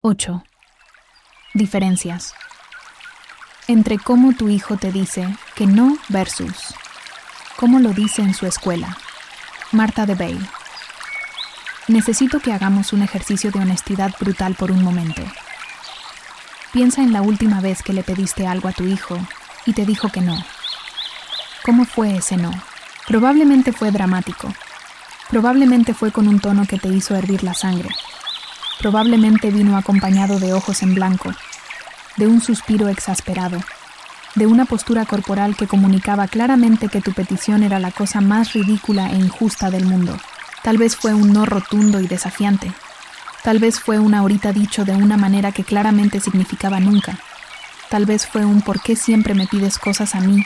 8. Diferencias. Entre cómo tu hijo te dice que no versus cómo lo dice en su escuela. Martha de Bale. Necesito que hagamos un ejercicio de honestidad brutal por un momento. Piensa en la última vez que le pediste algo a tu hijo y te dijo que no. ¿Cómo fue ese no? Probablemente fue dramático. Probablemente fue con un tono que te hizo hervir la sangre. Probablemente vino acompañado de ojos en blanco, de un suspiro exasperado, de una postura corporal que comunicaba claramente que tu petición era la cosa más ridícula e injusta del mundo. Tal vez fue un no rotundo y desafiante. Tal vez fue un ahorita dicho de una manera que claramente significaba nunca. Tal vez fue un ¿por qué siempre me pides cosas a mí?,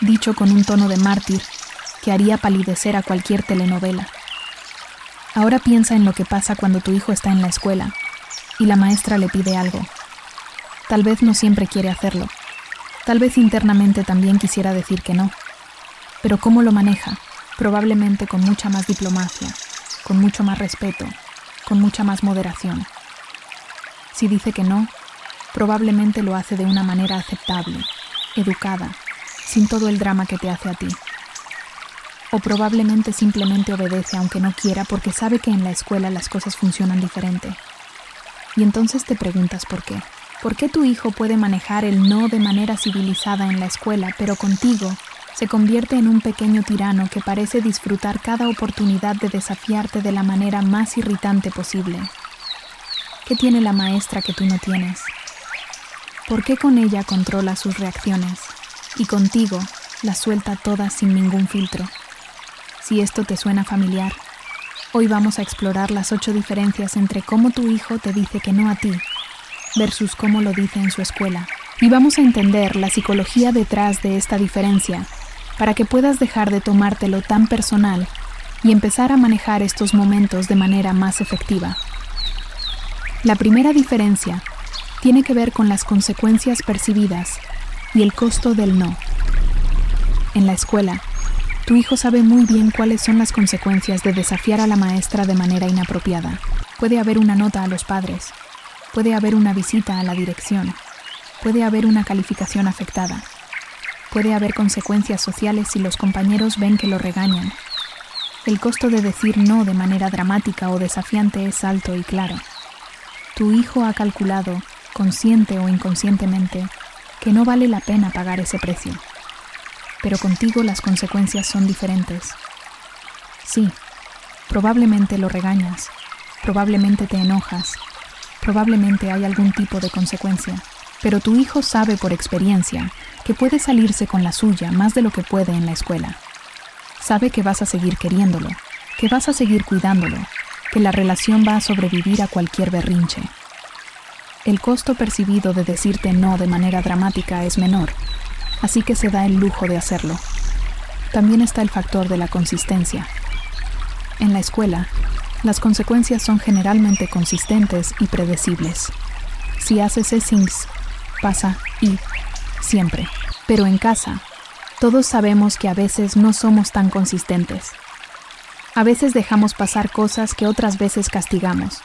dicho con un tono de mártir que haría palidecer a cualquier telenovela. Ahora piensa en lo que pasa cuando tu hijo está en la escuela y la maestra le pide algo. Tal vez no siempre quiere hacerlo. Tal vez internamente también quisiera decir que no. Pero ¿cómo lo maneja? Probablemente con mucha más diplomacia, con mucho más respeto, con mucha más moderación. Si dice que no, probablemente lo hace de una manera aceptable, educada, sin todo el drama que te hace a ti. O probablemente simplemente obedece aunque no quiera porque sabe que en la escuela las cosas funcionan diferente. Y entonces te preguntas por qué. ¿Por qué tu hijo puede manejar el no de manera civilizada en la escuela, pero contigo se convierte en un pequeño tirano que parece disfrutar cada oportunidad de desafiarte de la manera más irritante posible? ¿Qué tiene la maestra que tú no tienes? ¿Por qué con ella controla sus reacciones y contigo las suelta todas sin ningún filtro? Si esto te suena familiar, hoy vamos a explorar las 8 diferencias entre cómo tu hijo te dice que no a ti versus cómo lo dice en su escuela. Y vamos a entender la psicología detrás de esta diferencia para que puedas dejar de tomártelo tan personal y empezar a manejar estos momentos de manera más efectiva. La primera diferencia tiene que ver con las consecuencias percibidas y el costo del no. En la escuela, tu hijo sabe muy bien cuáles son las consecuencias de desafiar a la maestra de manera inapropiada. Puede haber una nota a los padres, puede haber una visita a la dirección, puede haber una calificación afectada, puede haber consecuencias sociales si los compañeros ven que lo regañan. El costo de decir no de manera dramática o desafiante es alto y claro. Tu hijo ha calculado, consciente o inconscientemente, que no vale la pena pagar ese precio. Pero contigo las consecuencias son diferentes. Sí, probablemente lo regañas, probablemente te enojas, probablemente hay algún tipo de consecuencia, pero tu hijo sabe por experiencia que puede salirse con la suya más de lo que puede en la escuela. Sabe que vas a seguir queriéndolo, que vas a seguir cuidándolo, que la relación va a sobrevivir a cualquier berrinche. El costo percibido de decirte no de manera dramática es menor, así que se da el lujo de hacerlo. También está el factor de la consistencia. En la escuela, las consecuencias son generalmente consistentes y predecibles. Si haces things, pasa y siempre. Pero en casa, todos sabemos que a veces no somos tan consistentes. A veces dejamos pasar cosas que otras veces castigamos.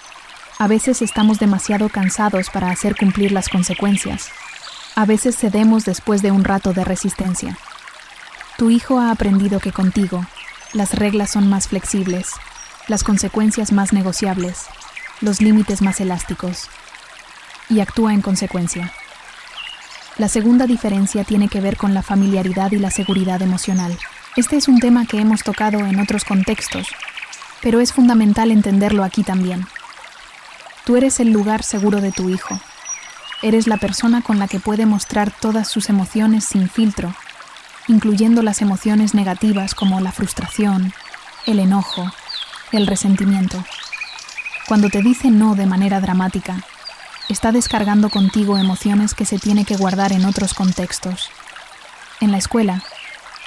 A veces estamos demasiado cansados para hacer cumplir las consecuencias. A veces cedemos después de un rato de resistencia. Tu hijo ha aprendido que contigo las reglas son más flexibles, las consecuencias más negociables, los límites más elásticos, y actúa en consecuencia. La segunda diferencia tiene que ver con la familiaridad y la seguridad emocional. Este es un tema que hemos tocado en otros contextos, pero es fundamental entenderlo aquí también. Tú eres el lugar seguro de tu hijo. Eres la persona con la que puede mostrar todas sus emociones sin filtro, incluyendo las emociones negativas como la frustración, el enojo, el resentimiento. Cuando te dice no de manera dramática, está descargando contigo emociones que se tiene que guardar en otros contextos. En la escuela,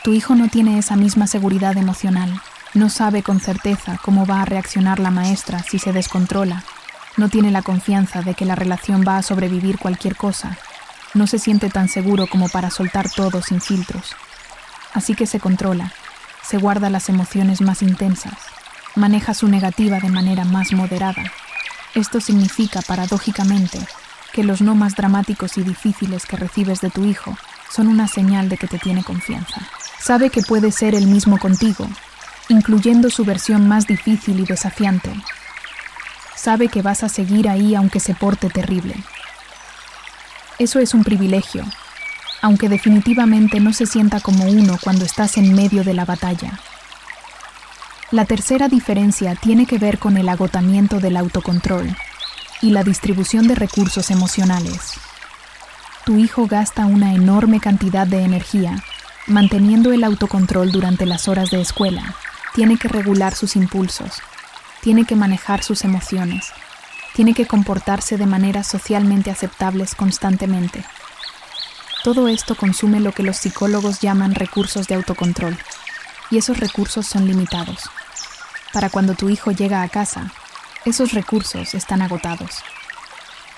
tu hijo no tiene esa misma seguridad emocional, no sabe con certeza cómo va a reaccionar la maestra si se descontrola. No tiene la confianza de que la relación va a sobrevivir cualquier cosa. No se siente tan seguro como para soltar todo sin filtros. Así que se controla, se guarda las emociones más intensas, maneja su negativa de manera más moderada. Esto significa, paradójicamente, que los no más dramáticos y difíciles que recibes de tu hijo son una señal de que te tiene confianza. Sabe que puede ser el mismo contigo, incluyendo su versión más difícil y desafiante. Sabe que vas a seguir ahí aunque se porte terrible. Eso es un privilegio, aunque definitivamente no se sienta como uno cuando estás en medio de la batalla. La tercera diferencia tiene que ver con el agotamiento del autocontrol y la distribución de recursos emocionales. Tu hijo gasta una enorme cantidad de energía manteniendo el autocontrol durante las horas de escuela. Tiene que regular sus impulsos, tiene que manejar sus emociones, tiene que comportarse de maneras socialmente aceptables constantemente. Todo esto consume lo que los psicólogos llaman recursos de autocontrol, y esos recursos son limitados. Para cuando tu hijo llega a casa, esos recursos están agotados.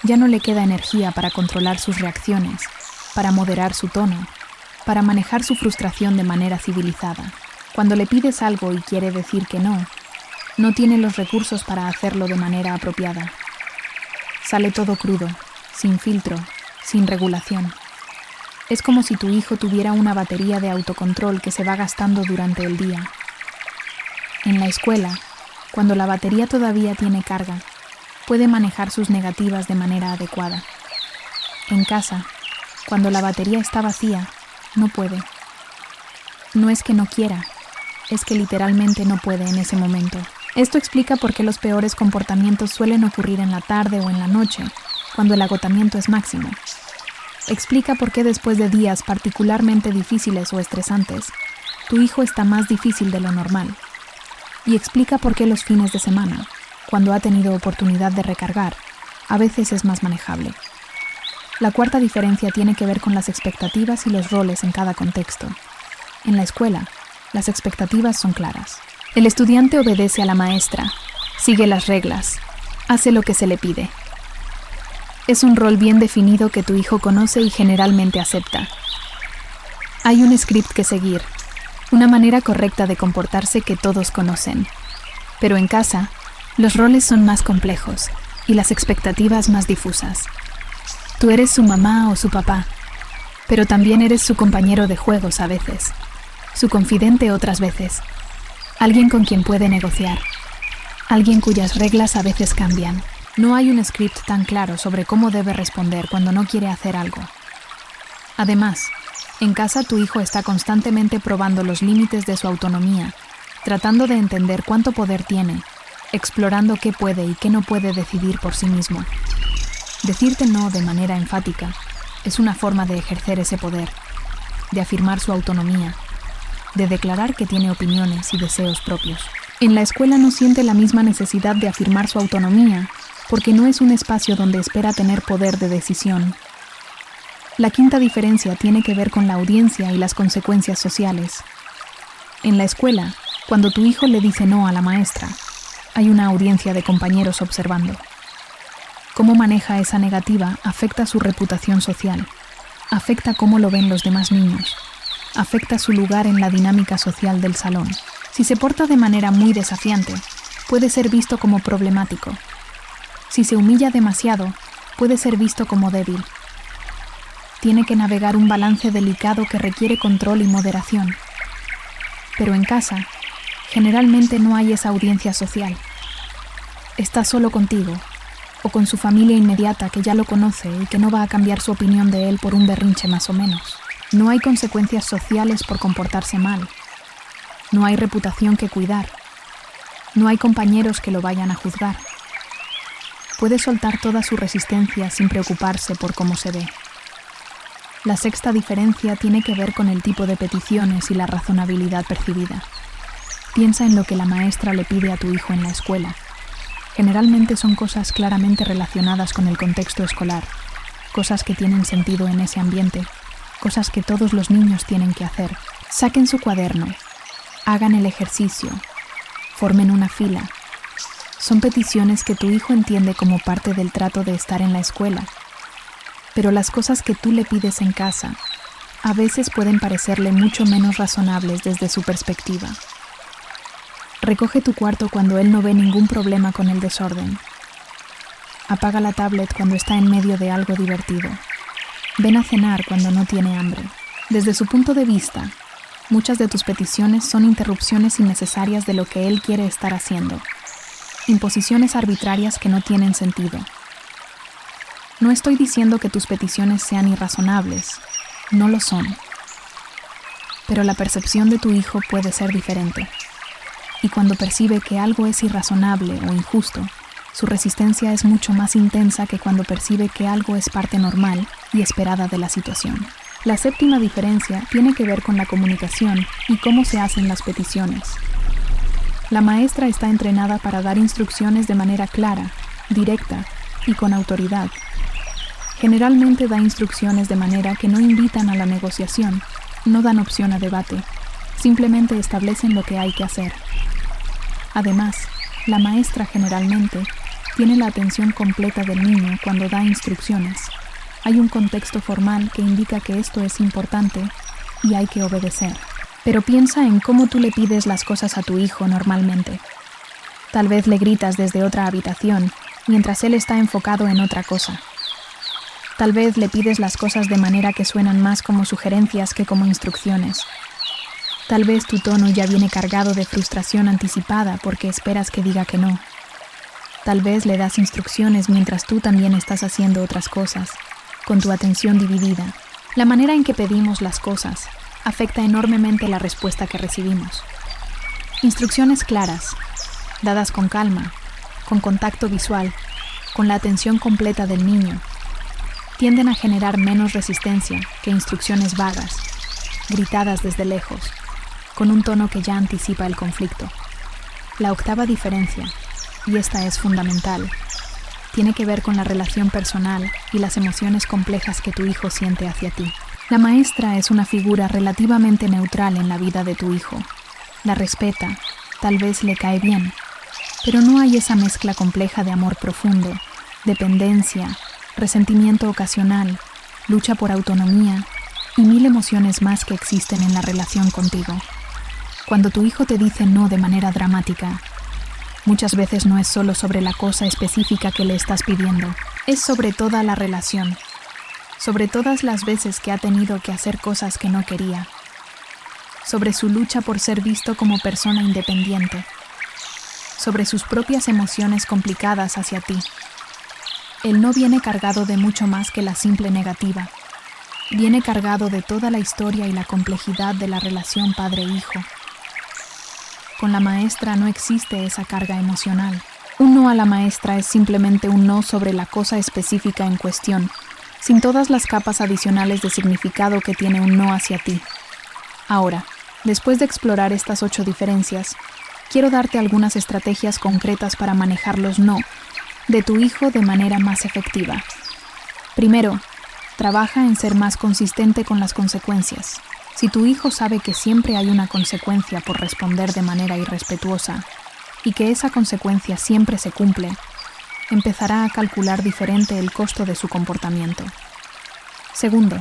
Ya no le queda energía para controlar sus reacciones, para moderar su tono, para manejar su frustración de manera civilizada. Cuando le pides algo y quiere decir que no, no tiene los recursos para hacerlo de manera apropiada. Sale todo crudo, sin filtro, sin regulación. Es como si tu hijo tuviera una batería de autocontrol que se va gastando durante el día. En la escuela, cuando la batería todavía tiene carga, puede manejar sus negativas de manera adecuada. En casa, cuando la batería está vacía, no puede. No es que no quiera, es que literalmente no puede en ese momento. Esto explica por qué los peores comportamientos suelen ocurrir en la tarde o en la noche, cuando el agotamiento es máximo. Explica por qué después de días particularmente difíciles o estresantes, tu hijo está más difícil de lo normal. Y explica por qué los fines de semana, cuando ha tenido oportunidad de recargar, a veces es más manejable. La cuarta diferencia tiene que ver con las expectativas y los roles en cada contexto. En la escuela, las expectativas son claras. El estudiante obedece a la maestra, sigue las reglas, hace lo que se le pide. Es un rol bien definido que tu hijo conoce y generalmente acepta. Hay un script que seguir, una manera correcta de comportarse que todos conocen. Pero en casa, los roles son más complejos y las expectativas más difusas. Tú eres su mamá o su papá, pero también eres su compañero de juegos a veces, su confidente otras veces, alguien con quien puede negociar, alguien cuyas reglas a veces cambian. No hay un script tan claro sobre cómo debe responder cuando no quiere hacer algo. Además, en casa tu hijo está constantemente probando los límites de su autonomía, tratando de entender cuánto poder tiene, explorando qué puede y qué no puede decidir por sí mismo. Decirte no de manera enfática es una forma de ejercer ese poder, de afirmar su autonomía, de declarar que tiene opiniones y deseos propios. En la escuela no siente la misma necesidad de afirmar su autonomía porque no es un espacio donde espera tener poder de decisión. La quinta diferencia tiene que ver con la audiencia y las consecuencias sociales. En la escuela, cuando tu hijo le dice no a la maestra, hay una audiencia de compañeros observando. Cómo maneja esa negativa afecta su reputación social, afecta cómo lo ven los demás niños, afecta su lugar en la dinámica social del salón. Si se porta de manera muy desafiante, puede ser visto como problemático. Si se humilla demasiado, puede ser visto como débil. Tiene que navegar un balance delicado que requiere control y moderación. Pero en casa, generalmente no hay esa audiencia social. Está solo contigo, o con su familia inmediata que ya lo conoce y que no va a cambiar su opinión de él por un berrinche más o menos. No hay consecuencias sociales por comportarse mal. No hay reputación que cuidar. No hay compañeros que lo vayan a juzgar. Puede soltar toda su resistencia sin preocuparse por cómo se ve. La sexta diferencia tiene que ver con el tipo de peticiones y la razonabilidad percibida. Piensa en lo que la maestra le pide a tu hijo en la escuela. Generalmente son cosas claramente relacionadas con el contexto escolar, cosas que tienen sentido en ese ambiente, cosas que todos los niños tienen que hacer. Saquen su cuaderno, hagan el ejercicio, formen una fila. Son peticiones que tu hijo entiende como parte del trato de estar en la escuela. Pero las cosas que tú le pides en casa a veces pueden parecerle mucho menos razonables desde su perspectiva. Recoge tu cuarto cuando él no ve ningún problema con el desorden. Apaga la tablet cuando está en medio de algo divertido. Ven a cenar cuando no tiene hambre. Desde su punto de vista, muchas de tus peticiones son interrupciones innecesarias de lo que él quiere estar haciendo. Imposiciones arbitrarias que no tienen sentido. No estoy diciendo que tus peticiones sean irrazonables. No lo son. Pero la percepción de tu hijo puede ser diferente. Y cuando percibe que algo es irrazonable o injusto, su resistencia es mucho más intensa que cuando percibe que algo es parte normal y esperada de la situación. La séptima diferencia tiene que ver con la comunicación y cómo se hacen las peticiones. La maestra está entrenada para dar instrucciones de manera clara, directa y con autoridad. Generalmente da instrucciones de manera que no invitan a la negociación, no dan opción a debate, simplemente establecen lo que hay que hacer. Además, la maestra generalmente tiene la atención completa del niño cuando da instrucciones. Hay un contexto formal que indica que esto es importante y hay que obedecer. Pero piensa en cómo tú le pides las cosas a tu hijo normalmente. Tal vez le gritas desde otra habitación mientras él está enfocado en otra cosa. Tal vez le pides las cosas de manera que suenan más como sugerencias que como instrucciones. Tal vez tu tono ya viene cargado de frustración anticipada porque esperas que diga que no. Tal vez le das instrucciones mientras tú también estás haciendo otras cosas, con tu atención dividida. La manera en que pedimos las cosas afecta enormemente la respuesta que recibimos. Instrucciones claras, dadas con calma, con contacto visual, con la atención completa del niño, tienden a generar menos resistencia que instrucciones vagas, gritadas desde lejos, con un tono que ya anticipa el conflicto. La octava diferencia, y esta es fundamental, tiene que ver con la relación personal y las emociones complejas que tu hijo siente hacia ti. La maestra es una figura relativamente neutral en la vida de tu hijo. La respeta, tal vez le cae bien, pero no hay esa mezcla compleja de amor profundo, dependencia, resentimiento ocasional, lucha por autonomía y 1000 emociones más que existen en la relación contigo. Cuando tu hijo te dice no de manera dramática, muchas veces no es solo sobre la cosa específica que le estás pidiendo, es sobre toda la relación, sobre todas las veces que ha tenido que hacer cosas que no quería, sobre su lucha por ser visto como persona independiente, sobre sus propias emociones complicadas hacia ti. El no viene cargado de mucho más que la simple negativa. Viene cargado de toda la historia y la complejidad de la relación padre-hijo. Con la maestra no existe esa carga emocional. Un no a la maestra es simplemente un no sobre la cosa específica en cuestión, sin todas las capas adicionales de significado que tiene un no hacia ti. Ahora, después de explorar estas 8 diferencias, quiero darte algunas estrategias concretas para manejar los no de tu hijo de manera más efectiva. Primero, trabaja en ser más consistente con las consecuencias. Si tu hijo sabe que siempre hay una consecuencia por responder de manera irrespetuosa y que esa consecuencia siempre se cumple, empezará a calcular diferente el costo de su comportamiento. Segundo,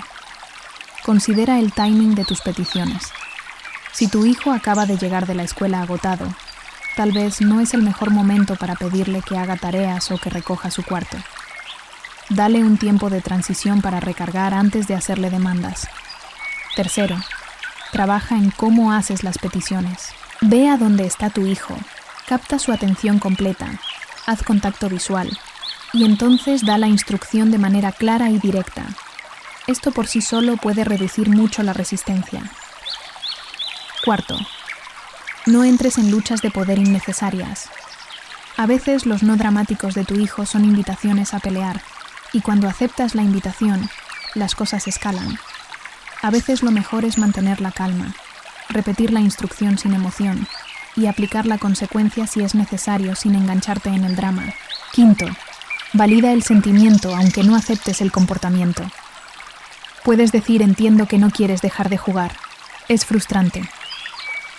considera el timing de tus peticiones. Si tu hijo acaba de llegar de la escuela agotado, tal vez no es el mejor momento para pedirle que haga tareas o que recoja su cuarto. Dale un tiempo de transición para recargar antes de hacerle demandas. Tercero, trabaja en cómo haces las peticiones. Ve a dónde está tu hijo, capta su atención completa, haz contacto visual y entonces da la instrucción de manera clara y directa. Esto por sí solo puede reducir mucho la resistencia. Cuarto, no entres en luchas de poder innecesarias. A veces los no dramáticos de tu hijo son invitaciones a pelear, y cuando aceptas la invitación, las cosas escalan. A veces lo mejor es mantener la calma, repetir la instrucción sin emoción, y aplicar la consecuencia si es necesario sin engancharte en el drama. Quinto, valida el sentimiento aunque no aceptes el comportamiento. Puedes decir entiendo que no quieres dejar de jugar. Es frustrante.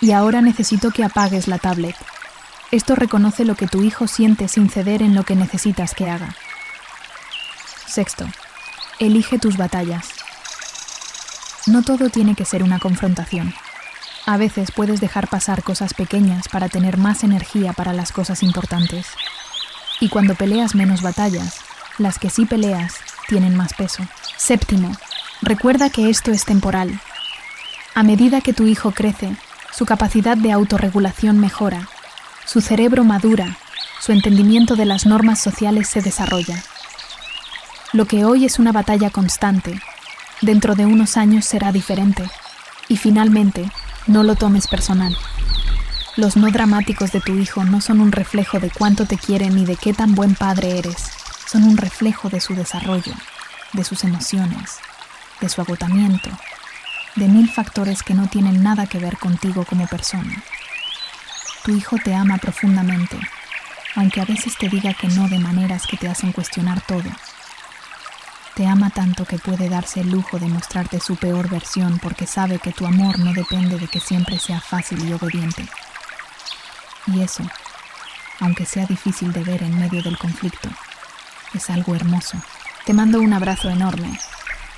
Y ahora necesito que apagues la tablet. Esto reconoce lo que tu hijo siente sin ceder en lo que necesitas que haga. Sexto, elige tus batallas. No todo tiene que ser una confrontación. A veces puedes dejar pasar cosas pequeñas para tener más energía para las cosas importantes. Y cuando peleas menos batallas, Las que sí peleas tienen más peso. Séptimo, recuerda que esto es temporal. A medida que tu hijo crece, su capacidad de autorregulación mejora, su cerebro madura, su entendimiento de las normas sociales se desarrolla. Lo que hoy es una batalla constante, dentro de unos años será diferente. Y finalmente, no lo tomes personal. Los no dramáticos de tu hijo no son un reflejo de cuánto te quiere ni de qué tan buen padre eres. Son un reflejo de su desarrollo, de sus emociones, de su agotamiento, de 1000 factores que no tienen nada que ver contigo como persona. Tu hijo te ama profundamente, aunque a veces te diga que no de maneras que te hacen cuestionar todo. Te ama tanto que puede darse el lujo de mostrarte su peor versión porque sabe que tu amor no depende de que siempre sea fácil y obediente. Y eso, aunque sea difícil de ver en medio del conflicto, es algo hermoso. Te mando un abrazo enorme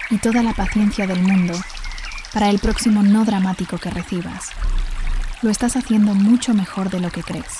y toda la paciencia del mundo para el próximo no dramático que recibas. Lo estás haciendo mucho mejor de lo que crees.